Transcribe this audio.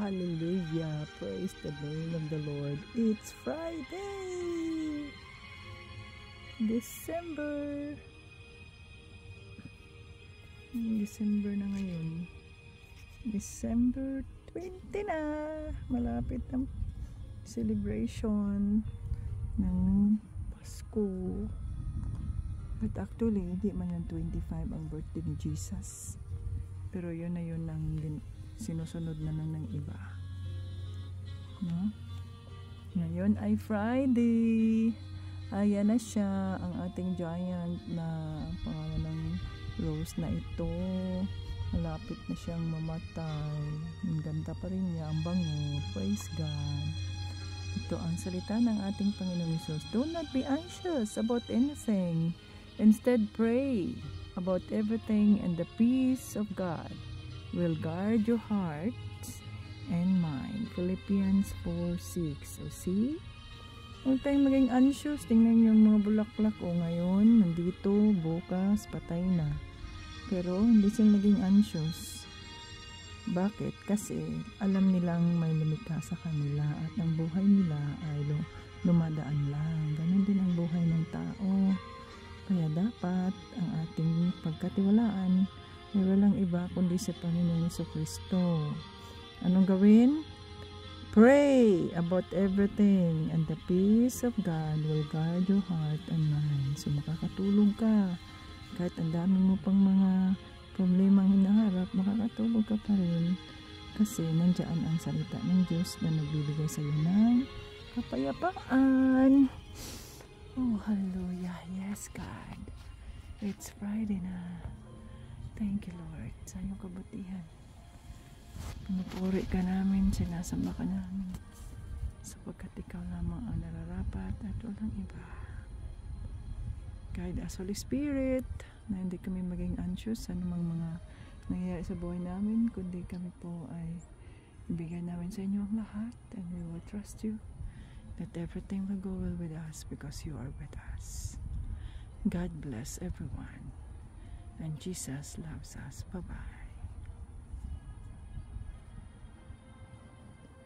Hallelujah. Praise the name of the Lord. It's Friday. December na ngayon. December 20 na. Malapit ang celebration ng Pasko. But actually, hindi man yung 25 ang birthday ni Jesus. Pero yun na yun ang sinusunod na ng iba. No? Ngayon ay Friday. Ayan na siya, ang ating giant na pangalan ng Rose na ito. Malapit na siyang mamatay. Ang ganda pa rin niya, ang bango. Praise God. Ito ang salita ng ating Panginoong Hesus. Do not be anxious about anything. Instead, pray about everything, and the peace of God will guard your hearts and mind. Philippians 4:6. So see, huwag tayong maging anxious. Tingnan yung mga bulaklak. O ngayon, nandito, bukas, patay na. Pero hindi sila naging anxious. Bakit? Kasi alam nilang may lumikha sa kanila at ang buhay nila ay lumadaan lang. Ganon din ang buhay ng tao. Kaya dapat ang ating pagkatiwalaan ay walang iba kundi sa Panginoong Jesucristo. Anong gawin? Pray about everything, and the peace of God will guard your heart and mind. So makakatulong ka. Kahit ang dami mo pang mga problemang hinaharap, makakatulog ka pa rin. Kasi nandiyan ang salita ng Diyos na nagbibigay sa iyo ng kapayapaan. Oh, hallelujah. Yes, God. It's Friday na. Thank you, Lord, sa iyong kabutihan. Pinupuri ka namin, sinasamba ka namin, sapagkat ikaw lamang ang nararapat at walang iba. Guide us, Holy Spirit, na hindi kami maging anxious sa anumang mga nangyayari sa buhay namin, kundi kami po ay ibigay namin sa inyo ang lahat, and we will trust you that everything will go well with us because you are with us. God bless everyone, and Jesus loves us. Bye-bye.